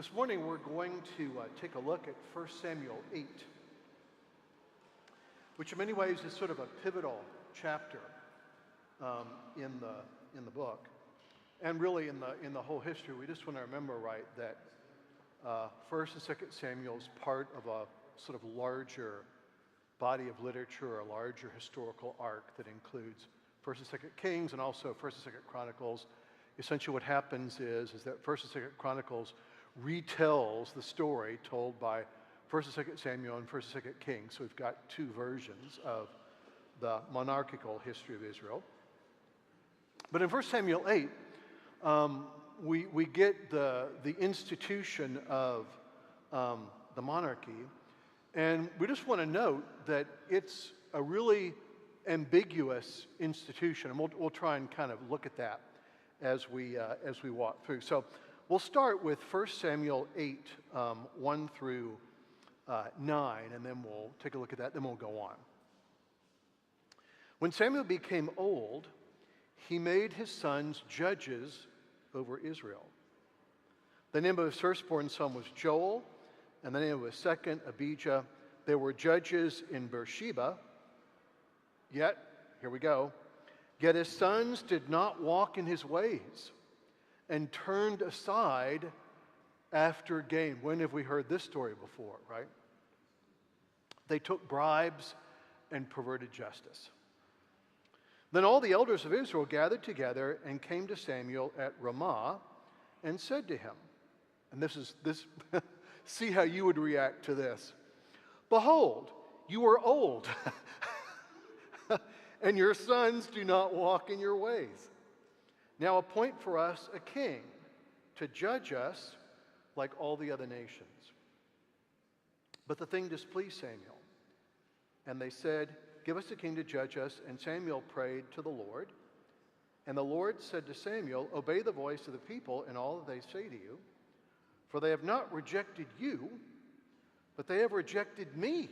This morning we're going to take a look at 1 Samuel 8, which in many ways is sort of a pivotal chapter in the book, and really in the whole history. We just want to remember, right, that 1st and 2nd Samuel is part of a sort of larger body of literature, a larger historical arc that includes 1st and 2nd Kings and also 1st and 2nd Chronicles. Essentially what happens is that 1st and 2nd Chronicles retells the story told by 1st and 2nd Samuel and 1st and 2nd Kings. So we've got two versions of the monarchical history of Israel. But in 1 Samuel 8, we get the institution of the monarchy, and we just want to note that it's a really ambiguous institution, and we'll try and kind of look at that as we walk through. So we'll start with 1 Samuel 8, 1 through 9, and then we'll take a look at that, then we'll go on. When Samuel became old, he made his sons judges over Israel. The name of his firstborn son was Joel, and the name of his second, Abijah. They were judges in Beersheba. Yet, here we go, yet his sons did not walk in his ways and turned aside after gain. When have we heard this story before, right? They took bribes and perverted justice. Then all the elders of Israel gathered together and came to Samuel at Ramah and said to him, and this see how you would react to this. Behold, you are old, and your sons do not walk in your ways. Now appoint for us a king to judge us like all the other nations. But the thing displeased Samuel, and they said, give us a king to judge us. And Samuel prayed to the Lord. And the Lord said to Samuel, obey the voice of the people in all that they say to you, for they have not rejected you, but they have rejected me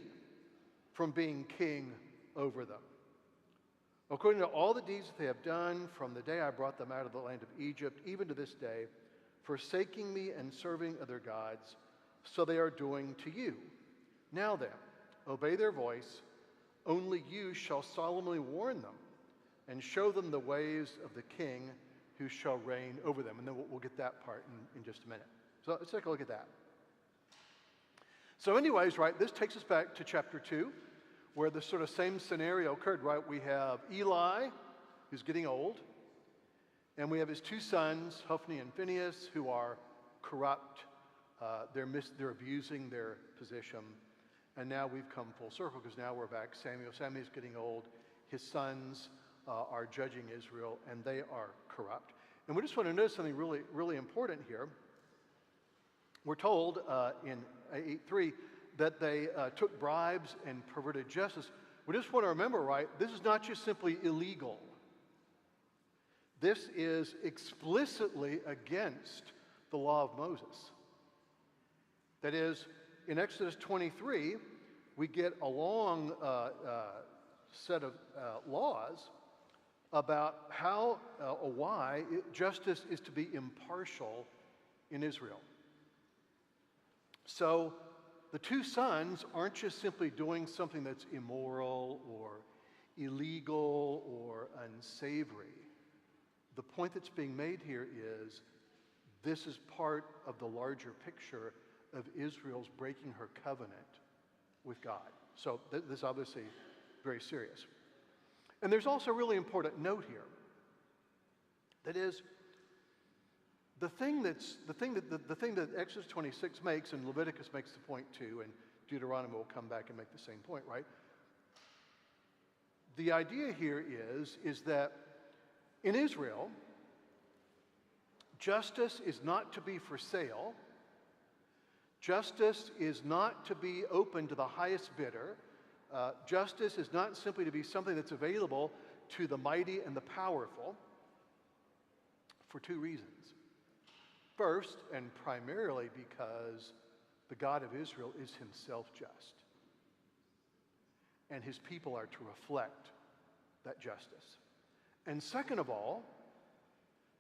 from being king over them, according to all the deeds that they have done from the day I brought them out of the land of Egypt, even to this day, forsaking me and serving other gods, so they are doing to you. Now then, obey their voice. Only you shall solemnly warn them and show them the ways of the king who shall reign over them. And then we'll get that part in just a minute. So let's take a look at that. So anyways, right, this takes us back to chapter 2, where the sort of same scenario occurred, right? We have Eli, who's getting old, and we have his two sons, Hophni and Phinehas, who are corrupt. They're abusing their position. And now we've come full circle, because now we're back. Samuel's getting old. His sons are judging Israel, and they are corrupt. And we just want to notice something really, really important here. We're told in 8:3 that they took bribes and perverted justice. We just want to remember, right, this is not just simply illegal. This is explicitly against the law of Moses. That is, in Exodus 23, we get a long set of laws about how or why justice is to be impartial in Israel. So the two sons aren't just simply doing something that's immoral or illegal or unsavory. The point that's being made here is this is part of the larger picture of Israel's breaking her covenant with God. So this is obviously very serious. And there's also a really important note here. That is, the thing that Exodus 26 makes, and Leviticus makes the point too, and Deuteronomy will come back and make the same point, right? The idea here is that in Israel, justice is not to be for sale. Justice is not to be open to the highest bidder. Justice is not simply to be something that's available to the mighty and the powerful, for two reasons. First, and primarily because the God of Israel is himself just, and his people are to reflect that justice. And second of all,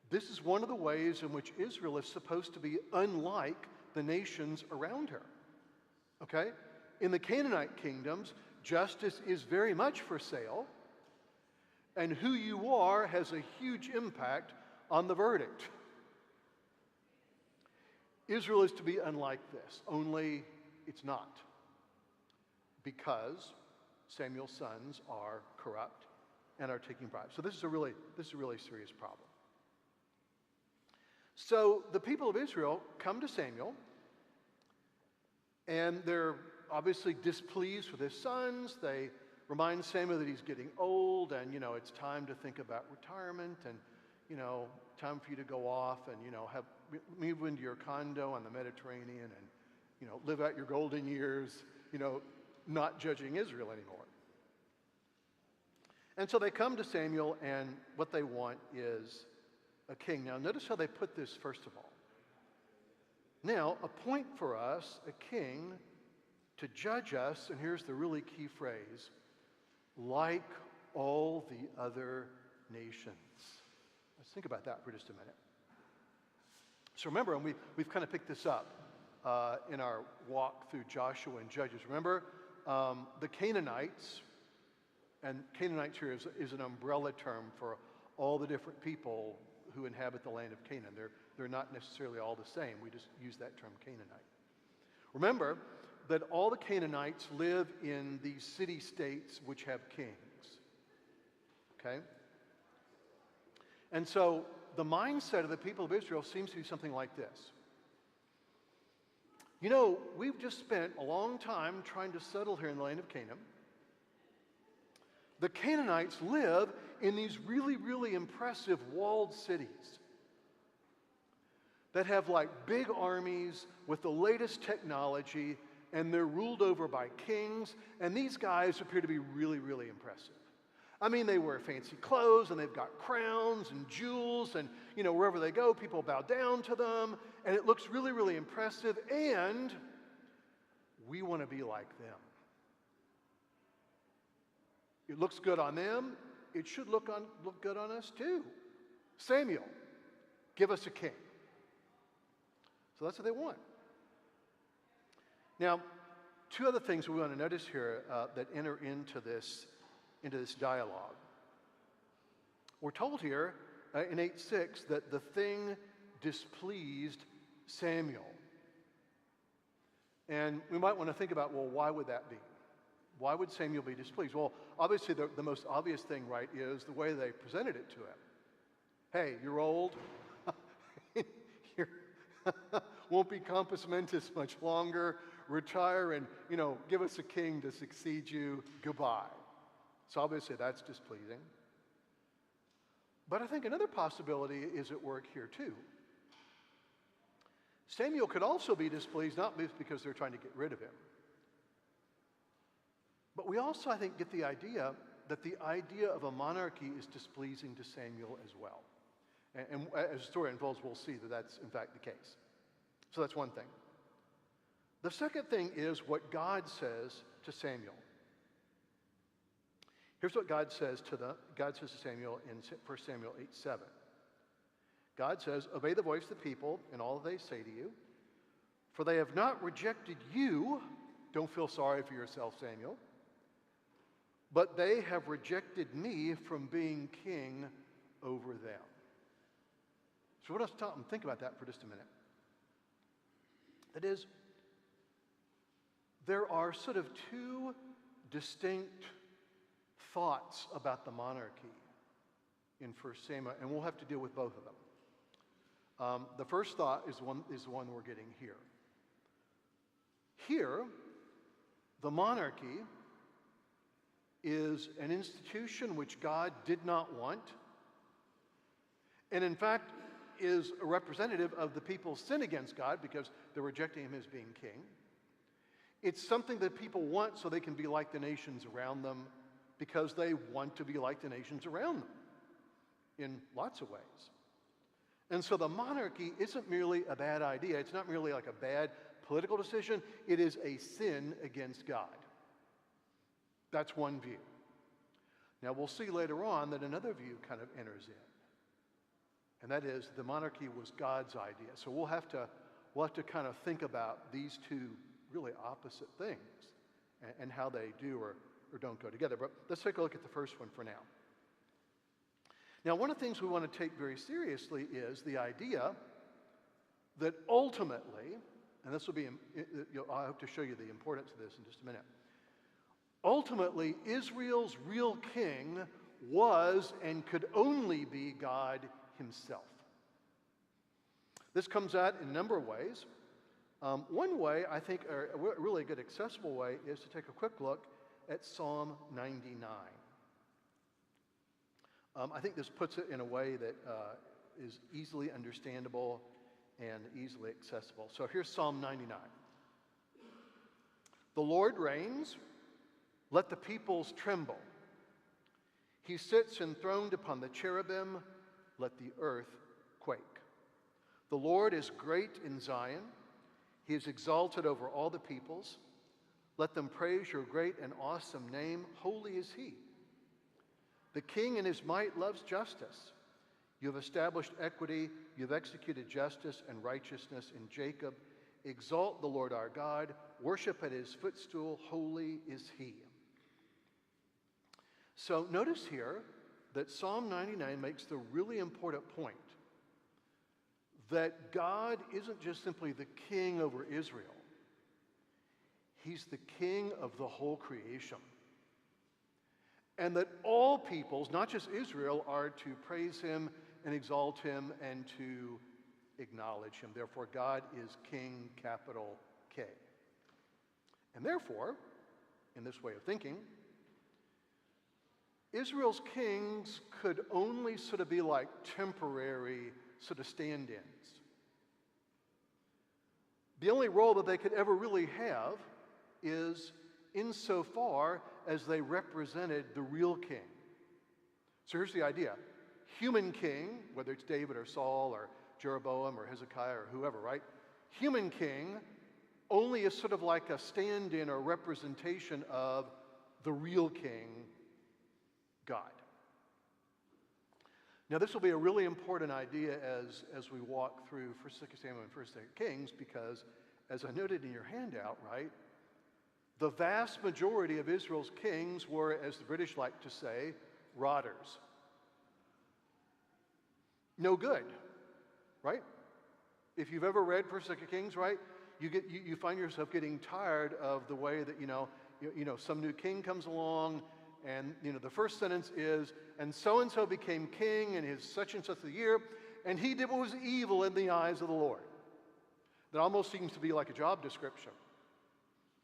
this is one of the ways in which Israel is supposed to be unlike the nations around her. Okay? In the Canaanite kingdoms, justice is very much for sale, and who you are has a huge impact on the verdict. Israel is to be unlike this, only it's not, because Samuel's sons are corrupt and are taking bribes. So this is a really serious problem. So the people of Israel come to Samuel, and they're obviously displeased with his sons. They remind Samuel that he's getting old, and it's time to think about retirement, and time for you to go off and move into your condo on the Mediterranean and live out your golden years, not judging Israel anymore. And so they come to Samuel, and what they want is a king. Now notice how they put this first of all. Now appoint for us a king to judge us, and here's the really key phrase, like all the other nations. Let's think about that for just a minute. So remember, and we've kind of picked this up in our walk through Joshua and Judges. Remember, the Canaanites, and Canaanites here is an umbrella term for all the different people who inhabit the land of Canaan. They're not necessarily all the same. We just use that term Canaanite. Remember that all the Canaanites live in these city-states which have kings. Okay? And so the mindset of the people of Israel seems to be something like this. We've just spent a long time trying to settle here in the land of Canaan. The Canaanites live in these really, really impressive walled cities that have big armies with the latest technology, and they're ruled over by kings, and these guys appear to be really, really impressive. I mean, they wear fancy clothes, and they've got crowns and jewels, and wherever they go, people bow down to them, and it looks really, really impressive, and we want to be like them. It looks good on them. It should look good on us too. Samuel, give us a king. So that's what they want. Now, two other things we want to notice here that enter into this dialogue. We're told here in 8:6 that the thing displeased Samuel. And we might want to think about, well, why would that be? Why would Samuel be displeased? Well, obviously the most obvious thing, right, is the way they presented it to him. Hey, you're old. You won't be compos mentis much longer. Retire and, give us a king to succeed you. Goodbye. So obviously that's displeasing. But I think another possibility is at work here too. Samuel could also be displeased, not because they're trying to get rid of him. But we also, I think, get the idea that the idea of a monarchy is displeasing to Samuel as well. And as the story unfolds, we'll see that that's in fact the case. So that's one thing. The second thing is what God says to Samuel. Here's what God says to Samuel in 1 Samuel 8:7. God says, "Obey the voice of the people in all that they say to you, for they have not rejected you." Don't feel sorry for yourself, Samuel. "But they have rejected me from being king over them." So let us stop and think about that for just a minute. That is, there are sort of two distinct thoughts about the monarchy in 1 Samuel, and we'll have to deal with both of them. The first thought is the one we're getting here. Here, the monarchy is an institution which God did not want, and in fact is a representative of the people's sin against God because they're rejecting him as being king. It's something that people want so they can be like the nations around them because they want to be like the nations around them in lots of ways. And so the monarchy isn't merely a bad idea. It's not merely like a bad political decision. It is a sin against God. That's one view. Now we'll see later on that another view kind of enters in. And that is the monarchy was God's idea. So we'll have to we'll have to kind of think about these two really opposite things and how they do or don't go together. But let's take a look at the first one for now. Now, one of the things we want to take very seriously is the idea that ultimately, and this will be, I hope to show you the importance of this in just a minute. Ultimately, Israel's real king was and could only be God himself. This comes out in a number of ways. One way, I think, or a really good accessible way, is to take a quick look at Psalm 99. I think this puts it in a way that is easily understandable and easily accessible. So here's Psalm 99. The Lord reigns, let the peoples tremble. He sits enthroned upon the cherubim, let the earth quake. The Lord is great in Zion. He is exalted over all the peoples. Let them praise your great and awesome name. Holy is he. The king in his might loves justice. You have established equity. You have executed justice and righteousness in Jacob. Exalt the Lord our God. Worship at his footstool. Holy is he. So notice here that Psalm 99 makes the really important point that God isn't just simply the king over Israel. He's the king of the whole creation. And that all peoples, not just Israel, are to praise him and exalt him and to acknowledge him. Therefore, God is king, capital K. And therefore, in this way of thinking, Israel's kings could only sort of be like temporary sort of stand-ins. The only role that they could ever really have is insofar as they represented the real king. So here's the idea. Human king, whether it's David or Saul or Jeroboam or Hezekiah or whoever, right? Human king only is sort of like a stand-in or representation of the real king, God. Now, this will be a really important idea as we walk through 1 Samuel and 1 Kings, because as I noted in your handout, right, the vast majority of Israel's kings were, as the British like to say, rotters. No good, right? If you've ever read 1 Kings, right, you find yourself getting tired of the way that, some new king comes along, and the first sentence is, and so became king in his such and such a year, and he did what was evil in the eyes of the Lord. That almost seems to be like a job description.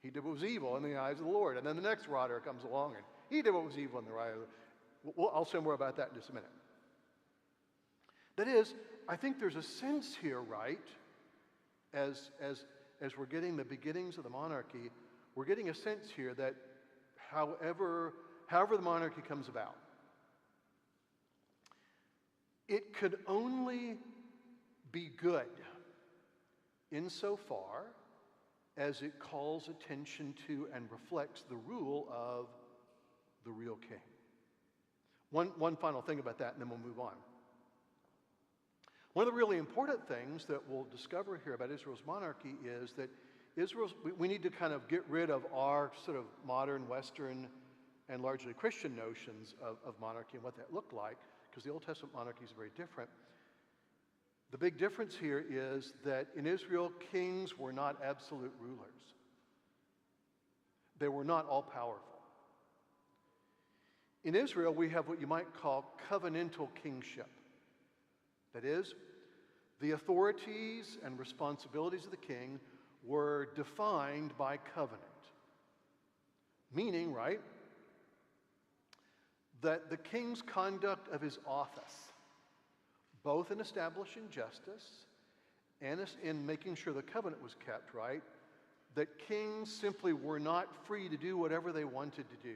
He did what was evil in the eyes of the Lord. And then the next rotter comes along, and he did what was evil in the eyes of the Lord. I'll say more about that in just a minute. That is, I think there's a sense here, right, as we're getting the beginnings of the monarchy, we're getting a sense here that however the monarchy comes about, it could only be good insofar as it calls attention to and reflects the rule of the real king. One final thing about that, and then we'll move on. One of the really important things that we'll discover here about Israel's monarchy is that we need to kind of get rid of our sort of modern Western and largely Christian notions of monarchy and what that looked like, because the Old Testament monarchy is very different. The big difference here is that in Israel, kings were not absolute rulers. They were not all powerful. In Israel, we have what you might call covenantal kingship. That is, the authorities and responsibilities of the king were defined by covenant. Meaning, right, that the king's conduct of his office, both in establishing justice and in making sure the covenant was kept, right, that kings simply were not free to do whatever they wanted to do.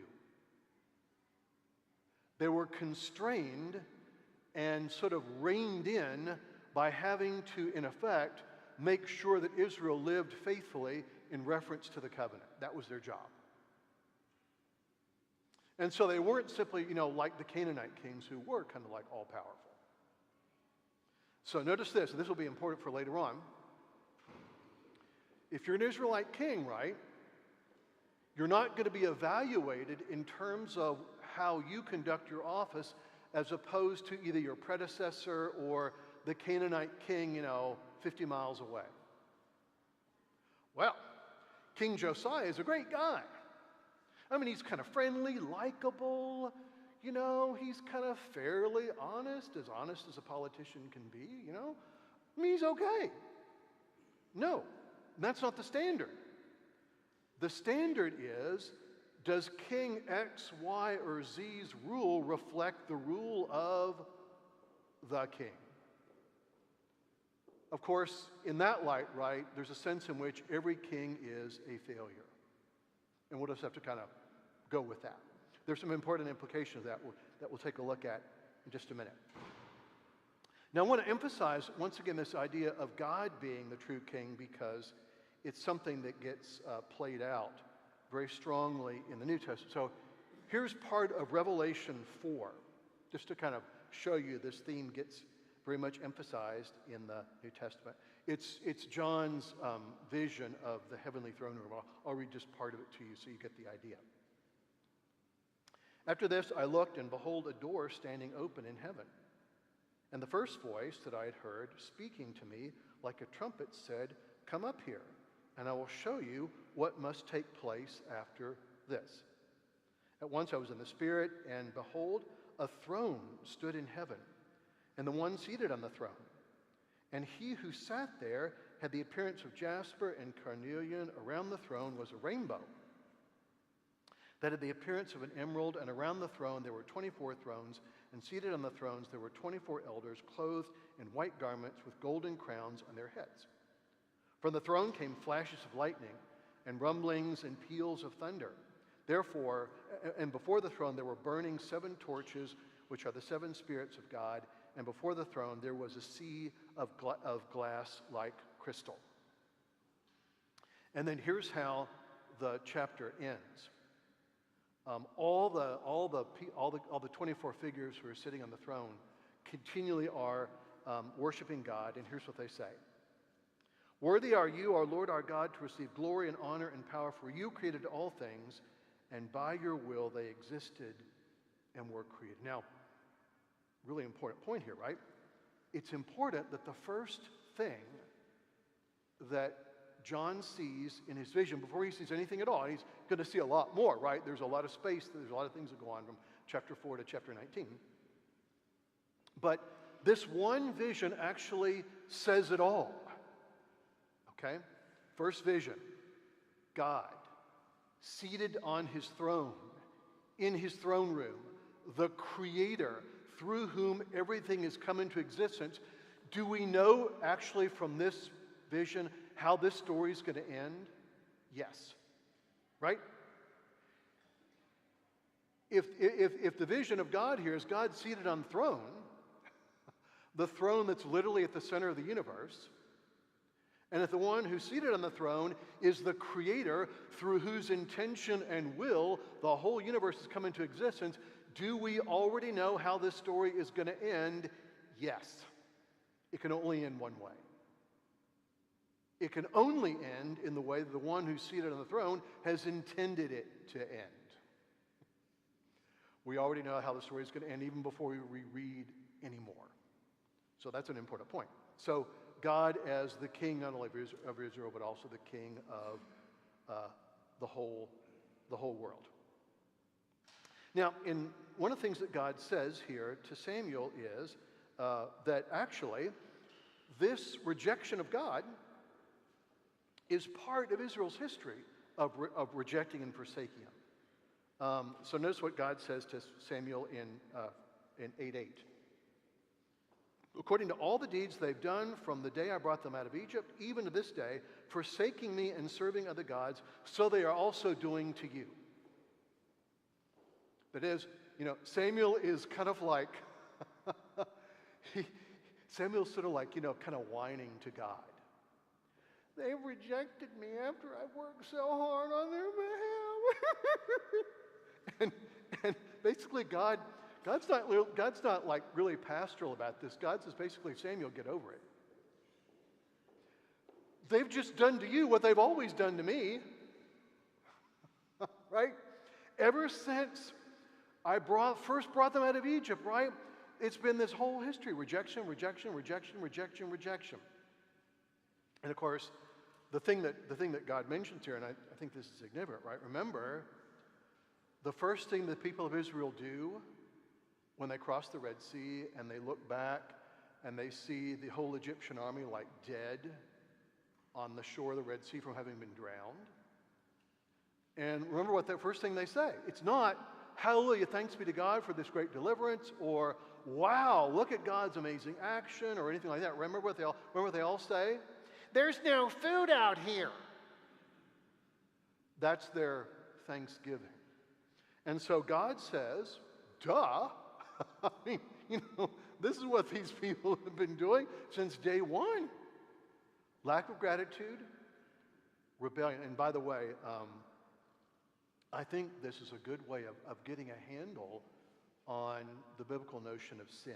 They were constrained and sort of reined in by having to, in effect, make sure that Israel lived faithfully in reference to the covenant. That was their job. And so they weren't simply, like the Canaanite kings who were kind of like all-powerful. So notice this, and this will be important for later on. if you're an Israelite king, right, you're not going to be evaluated in terms of how you conduct your office as opposed to either your predecessor or the Canaanite king, 50 miles away. Well, King Josiah is a great guy. I mean, he's kind of friendly, likable, he's kind of fairly honest as a politician can be, I mean, he's okay. No, that's not the standard. The standard is, does King X, Y, or Z's rule reflect the rule of the king? Of course, in that light, right, there's a sense in which every king is a failure. And we'll just have to kind of go with that. There's some important implications of that we'll take a look at in just a minute. Now, I want to emphasize, once again, this idea of God being the true king because it's something that gets played out very strongly in the New Testament. So here's part of Revelation 4, just to kind of show you this theme gets very much emphasized in the New Testament. It's John's vision of the heavenly throne room. I'll read just part of it to you so you get the idea. After this, I looked, and behold, a door standing open in heaven. And the first voice that I had heard speaking to me like a trumpet said, "Come up here, and I will show you what must take place after this." At once I was in the Spirit, and behold, a throne stood in heaven, and the one seated on the throne. And he who sat there had the appearance of jasper and carnelian. Around the throne was a rainbow that had the appearance of an emerald, and around the throne there were 24 thrones, and seated on the thrones there were 24 elders, clothed in white garments with golden crowns on their heads. From the throne came flashes of lightning, and rumblings and peals of thunder. Therefore, and before the throne there were burning 7 torches, which are the 7 spirits of God, and before the throne there was a sea of glass like crystal. And then here's how the chapter ends. All the 24 figures who are sitting on the throne continually are worshiping God, and here's what they say. "Worthy are you, our Lord, our God, to receive glory and honor and power, for you created all things, and by your will they existed and were created." Now, really important point here, right? It's important that the first thing that John sees in his vision, before he sees anything at all, and he's going to see a lot more, right? There's a lot of space, there's a lot of things that go on from chapter 4 to chapter 19. But this one vision actually says it all, okay? First vision, God seated on his throne, in his throne room, the creator through whom everything has come into existence. Do we know actually from this vision how this story is going to end? Yes. Right? If the vision of God here is God seated on the throne that's literally at the center of the universe, and if the one who's seated on the throne is the creator through whose intention and will the whole universe has come into existence, do we already know how this story is going to end? Yes. It can only end one way. It can only end in the way that the one who's seated on the throne has intended it to end. We already know how the story is going to end even before we reread anymore. So that's an important point. So God as the king not only of Israel, but also the king of the whole world. Now, one of the things that God says here to Samuel is that actually this rejection of God is part of Israel's history of rejecting and forsaking him. So notice what God says to Samuel in 8:8. "According to all the deeds they've done from the day I brought them out of Egypt, even to this day, forsaking me and serving other gods, so they are also doing to you." That is, Samuel is kind of like, Samuel's sort of like, kind of whining to God. They've rejected me after I've worked so hard on their behalf. and basically God's not like really pastoral about this. God says basically, Samuel, get over it. They've just done to you what they've always done to me. Right? Ever since I first brought them out of Egypt, right? It's been this whole history. Rejection, rejection, rejection, rejection, rejection. And of course, the thing that God mentions here, and I think this is significant, right? Remember, the first thing the people of Israel do when they cross the Red Sea and they look back and they see the whole Egyptian army like dead on the shore of the Red Sea from having been drowned. And remember what that first thing they say. It's not, hallelujah, thanks be to God for this great deliverance, or wow, look at God's amazing action, or anything like that. Remember what they all say? There's no food out here. That's their thanksgiving. And so God says, duh. I mean, this is what these people have been doing since day one. Lack of gratitude, rebellion. And by the way, I think this is a good way of getting a handle on the biblical notion of sin.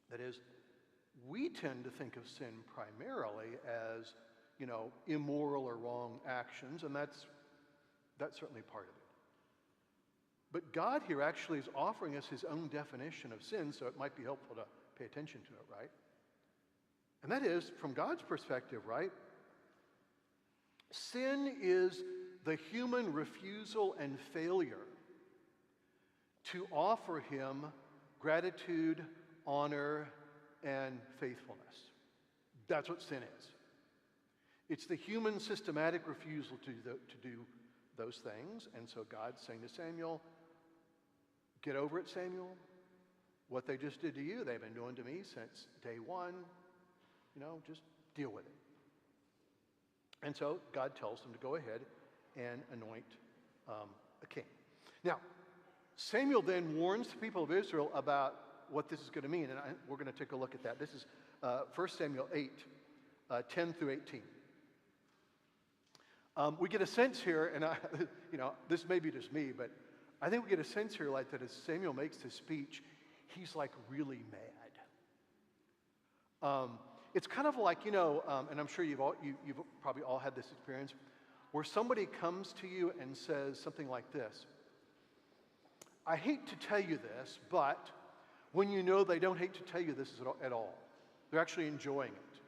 That is, we tend to think of sin primarily as, immoral or wrong actions, and that's certainly part of it. But God here actually is offering us his own definition of sin, so it might be helpful to pay attention to it, right? And that is, from God's perspective, right? Sin is the human refusal and failure to offer him gratitude, honor, and faithfulness. That's what sin is. It's the human systematic refusal to do those things. And so God's saying to Samuel, get over it, Samuel. What they just did to you, they've been doing to me since day one. Just deal with it. And so God tells them to go ahead and anoint a king. Now, Samuel then warns the people of Israel about what this is going to mean, and we're going to take a look at that. This is 1 Samuel 8, 10 through 18. We get a sense here, and this may be just me, but I think we get a sense here like that as Samuel makes this speech, he's like really mad. It's kind of like, and I'm sure you've probably all had this experience, where somebody comes to you and says something like this: I hate to tell you this, but when you know they don't hate to tell you this at all. They're actually enjoying it,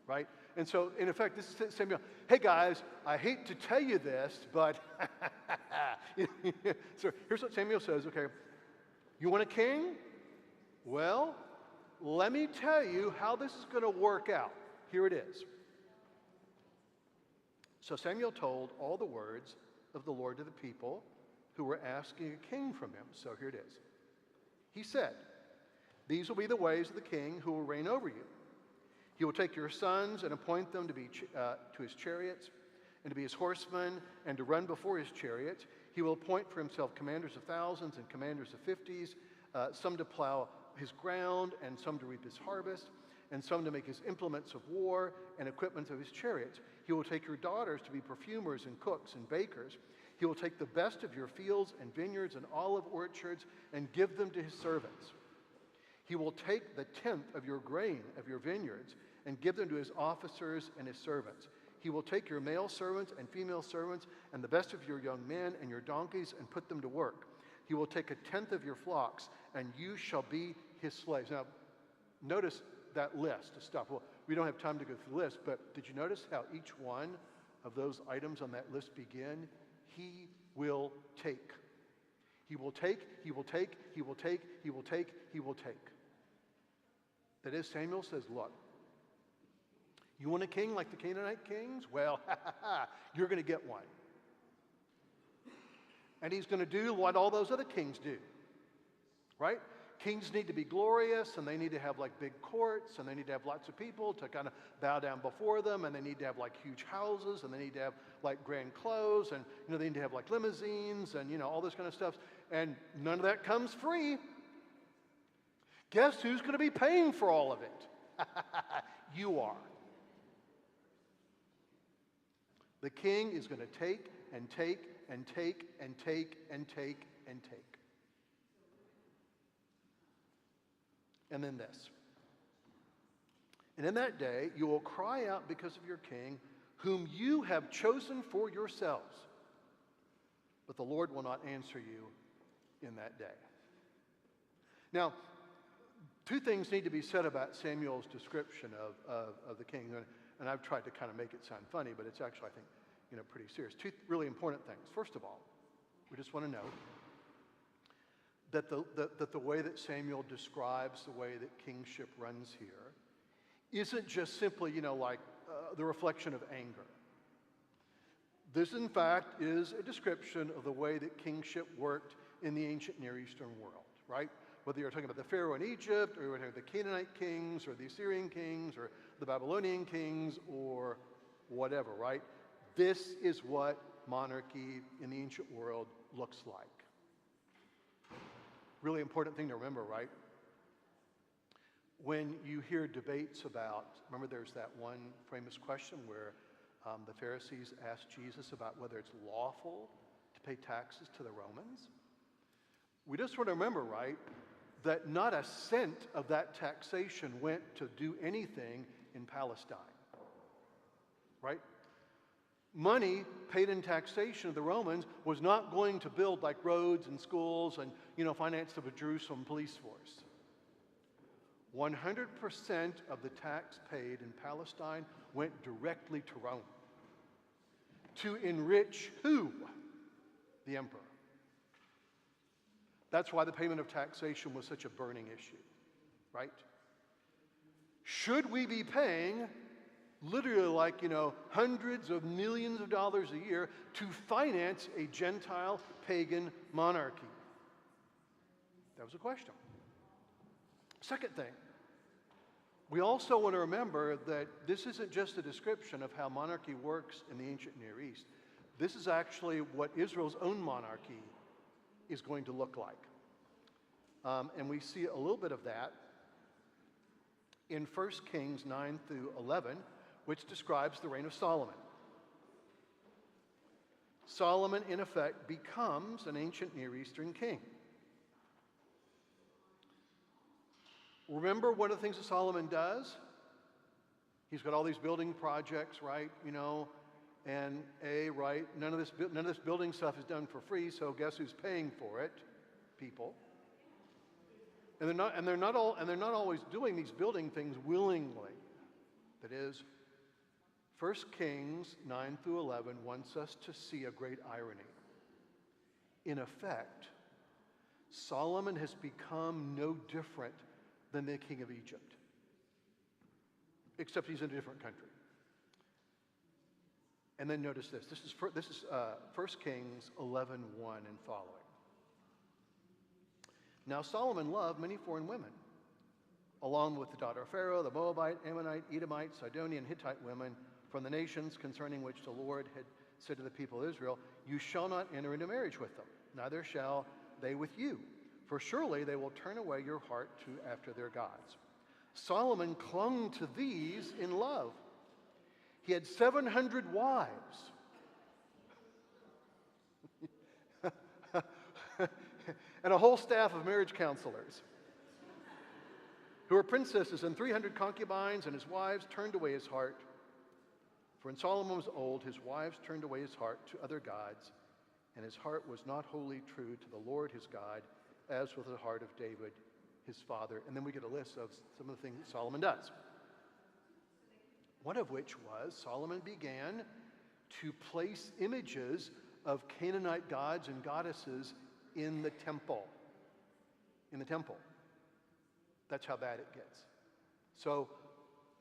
right? And so, in effect, this is Samuel. Hey guys, I hate to tell you this, but so here's what Samuel says. Okay, you want a king? Well, let me tell you how this is going to work out. Here it is. So Samuel told all the words of the Lord to the people who were asking a king from him. So here it is. He said, these will be the ways of the king who will reign over you. He will take your sons and appoint them to be to his chariots and to be his horsemen and to run before his chariots. He will appoint for himself commanders of thousands and commanders of fifties, some to plow his ground and some to reap his harvest, and some to make his implements of war and equipment of his chariots. He will take your daughters to be perfumers and cooks and bakers. He will take the best of your fields and vineyards and olive orchards and give them to his servants. He will take the tenth of your grain of your vineyards and give them to his officers and his servants. He will take your male servants and female servants and the best of your young men and your donkeys and put them to work. He will take a tenth of your flocks, and you shall be his slaves. Now, notice that list of stuff. Well, we don't have time to go through the list, but did you notice how each one of those items on that list begin? He will take. He will take, he will take, he will take, he will take, he will take. That is, Samuel says, look, you want a king like the Canaanite kings? Well, you're going to get one. And he's going to do what all those other kings do, right? Kings need to be glorious, and they need to have like big courts, and they need to have lots of people to kind of bow down before them, and they need to have like huge houses, and they need to have like grand clothes, and they need to have like limousines, and all this kind of stuff. And none of that comes free. Guess who's going to be paying for all of it? You are. The king is going to take and take and take and take and take and take. And then this. And in that day, you will cry out because of your king, whom you have chosen for yourselves. But the Lord will not answer you in that day. Now, two things need to be said about Samuel's description of the king. And I've tried to kind of make it sound funny, but it's actually, I think, pretty serious. Two really important things. First of all, we just want to note that the way that Samuel describes the way that kingship runs here isn't just simply, the reflection of anger. This, in fact, is a description of the way that kingship worked in the ancient Near Eastern world, right? Whether you're talking about the Pharaoh in Egypt, or you're talking about the Canaanite kings, or the Assyrian kings, or the Babylonian kings, or whatever, right? This is what monarchy in the ancient world looks like. Really important thing to remember, right? When you hear debates about, remember there's that one famous question where the Pharisees asked Jesus about whether it's lawful to pay taxes to the Romans. We just want to remember, right, that not a cent of that taxation went to do anything in Palestine, right? Money paid in taxation of the Romans was not going to build like roads and schools and, finance of a Jerusalem police force. 100% of the tax paid in Palestine went directly to Rome to enrich who? The emperor. That's why the payment of taxation was such a burning issue, right? Should we be paying literally hundreds of millions of dollars a year to finance a Gentile pagan monarchy? That was a question. Second thing, we also want to remember that this isn't just a description of how monarchy works in the ancient Near East. This is actually what Israel's own monarchy is going to look like. And we see a little bit of that in 1 Kings 9 through 11, which describes the reign of Solomon. Solomon, in effect, becomes an ancient Near Eastern king. Remember one of the things that Solomon does? He's got all these building projects, right? And right? None of this building stuff is done for free. So guess who's paying for it? People. And they're not always doing these building things willingly. That is, 1 Kings 9 through 11 wants us to see a great irony. In effect, Solomon has become no different than the king of Egypt, except he's in a different country. And then notice this. This is 1 Kings 11:1 and following. Now Solomon loved many foreign women, along with the daughter of Pharaoh, the Moabite, Ammonite, Edomite, Sidonian, Hittite women from the nations concerning which the Lord had said to the people of Israel, "You shall not enter into marriage with them, neither shall they with you. For surely they will turn away your heart after their gods." Solomon clung to these in love. He had 700 wives. And a whole staff of marriage counselors who were princesses, and 300 concubines, and his wives turned away his heart. For when Solomon was old, his wives turned away his heart to other gods, and his heart was not wholly true to the Lord his God, as with the heart of David, his father. And then we get a list of some of the things that Solomon does. One of which was Solomon began to place images of Canaanite gods and goddesses in the temple. In the temple. That's how bad it gets. So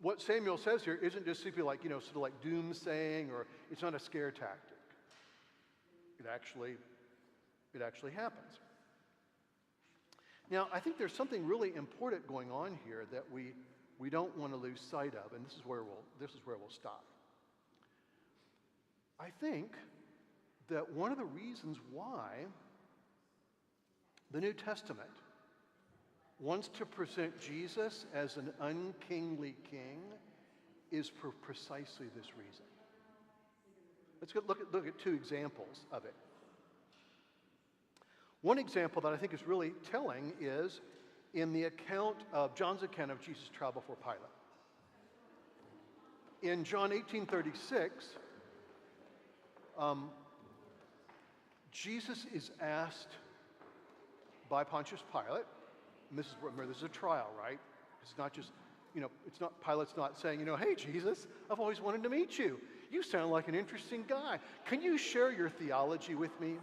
what Samuel says here isn't just simply like, sort of like doomsaying, or it's not a scare tactic. It actually happens. Now, I think there's something really important going on here that we don't want to lose sight of, and this is where we'll stop. I think that one of the reasons why the New Testament wants to present Jesus as an unkingly king is for precisely this reason. Let's look at two examples of it. One example that I think is really telling is in the account of John's account of Jesus' trial before Pilate. In John 18:36, Jesus is asked by Pontius Pilate, and this is a trial, right? It's not just, it's not, Pilate's not saying, hey, Jesus, I've always wanted to meet you. You sound like an interesting guy. Can you share your theology with me?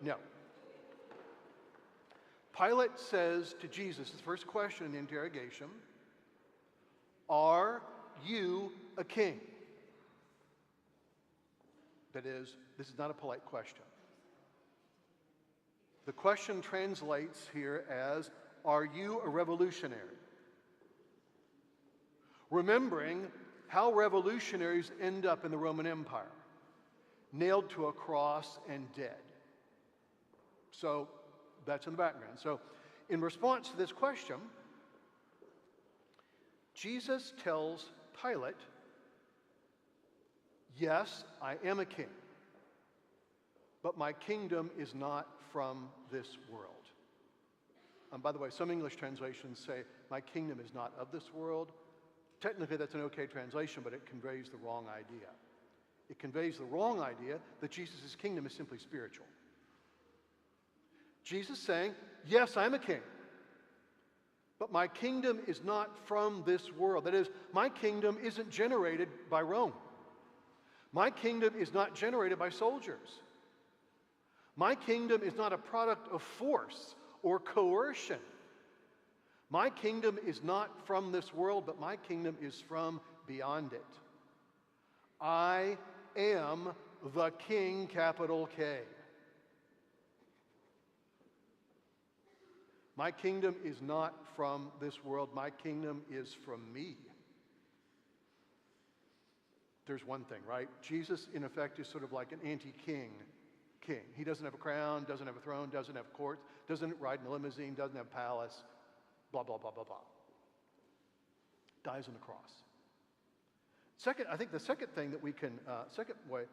No. Pilate says to Jesus, his first question in the interrogation, are you a king? That is, this is not a polite question. The question translates here as, are you a revolutionary? Remembering how revolutionaries end up in the Roman Empire, nailed to a cross and dead. So that's in the background. So in response to this question, Jesus tells Pilate, yes, I am a king, but my kingdom is not from this world. And by the way, some English translations say, my kingdom is not of this world. Technically, that's an okay translation, but it conveys the wrong idea. It conveys the wrong idea that Jesus' kingdom is simply spiritual. Jesus saying, yes, I'm a king, but my kingdom is not from this world. That is, my kingdom isn't generated by Rome. My kingdom is not generated by soldiers. My kingdom is not a product of force or coercion. My kingdom is not from this world, but my kingdom is from beyond it. I am the King, capital K. My kingdom is not from this world. My kingdom is from me. There's one thing, right? Jesus, in effect, is sort of like an anti-king king. He doesn't have a crown, doesn't have a throne, doesn't have courts, doesn't ride in a limousine, doesn't have a palace, blah, blah, blah, blah, blah. Dies on the cross. Second, I think the second thing that we can, way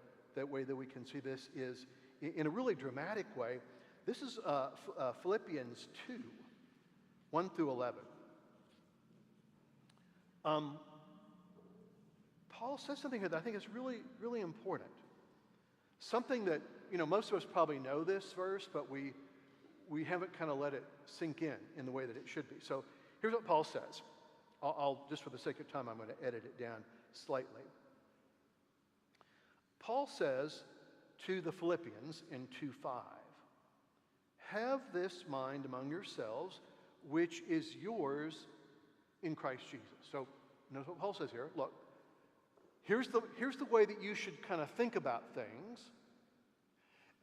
that we can see this is in a really dramatic way. This is Philippians 2, 1 through 11. Paul says something here that I think is really, really important. Something that, most of us probably know this verse, but we haven't kind of let it sink in the way that it should be. So here's what Paul says. I'll just for the sake of time, I'm going to edit it down slightly. Paul says to the Philippians in 2:5, have this mind among yourselves, which is yours in Christ Jesus. So notice what Paul says here. Look, here's the way that you should kind of think about things.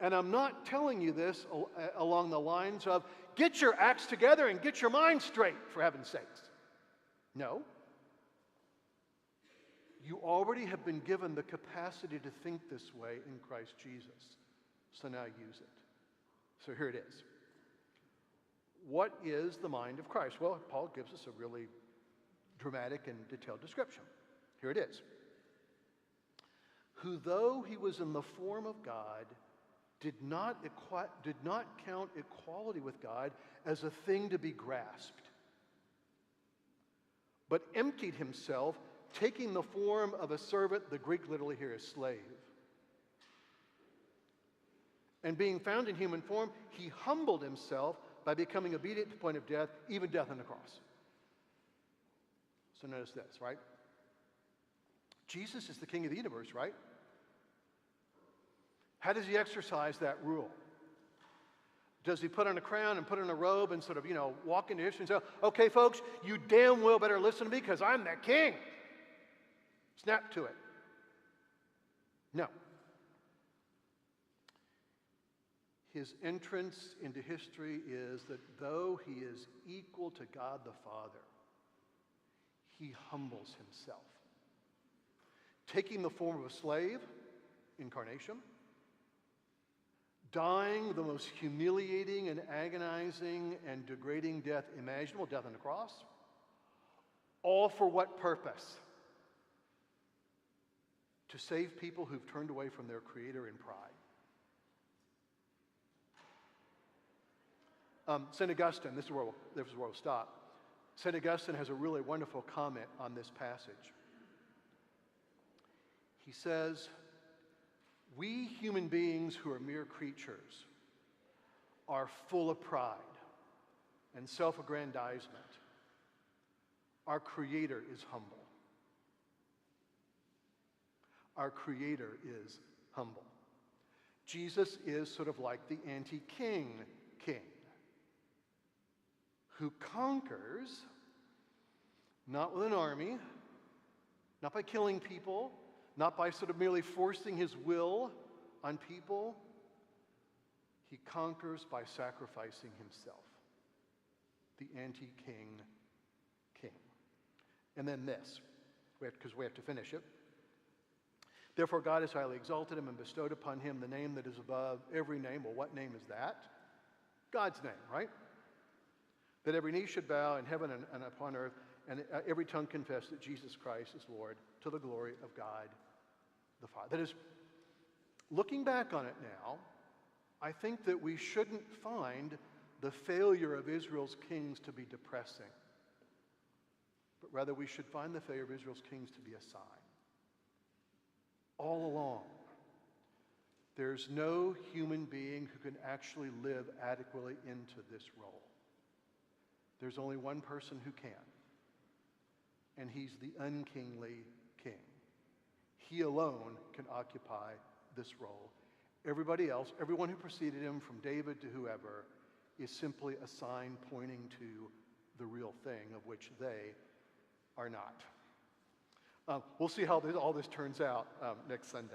And I'm not telling you this along the lines of, get your acts together and get your mind straight, for heaven's sakes. No. You already have been given the capacity to think this way in Christ Jesus. So now use it. So here it is. What is the mind of Christ? Well, Paul gives us a really dramatic and detailed description. Here it is. Who, though he was in the form of God, did not count equality with God as a thing to be grasped, but emptied himself, taking the form of a servant, the Greek literally here is slave. And being found in human form, he humbled himself by becoming obedient to the point of death, even death on the cross. So notice this, right? Jesus is the King of the universe, right? How does he exercise that rule? Does he put on a crown and put on a robe and sort of, walk into history and say, okay, folks, you damn well better listen to me because I'm the king. Snap to it. No. His entrance into history is that though he is equal to God the Father, he humbles himself. Taking the form of a slave, incarnation, dying the most humiliating and agonizing and degrading death imaginable, death on the cross, all for what purpose? To save people who've turned away from their Creator in pride. St. Augustine, this is where we'll stop. St. Augustine has a really wonderful comment on this passage. He says, we human beings who are mere creatures are full of pride and self-aggrandizement. Our Creator is humble. Our Creator is humble. Jesus is sort of like the anti-king king who conquers, not with an army, not by killing people, not by sort of merely forcing his will on people. He conquers by sacrificing himself. The anti-king king. And then this, because we have to finish it. Therefore God has highly exalted him and bestowed upon him the name that is above every name. Well, what name is that? God's name, right? That every knee should bow in heaven and upon earth, and every tongue confess that Jesus Christ is Lord, to the glory of God the Father. That is, looking back on it now, I think that we shouldn't find the failure of Israel's kings to be depressing, but rather we should find the failure of Israel's kings to be a sign. All along, there's no human being who can actually live adequately into this role. There's only one person who can, and he's the unkingly king. He alone can occupy this role. Everybody else, everyone who preceded him from David to whoever, is simply a sign pointing to the real thing of which they are not. We'll see how all this turns out next Sunday.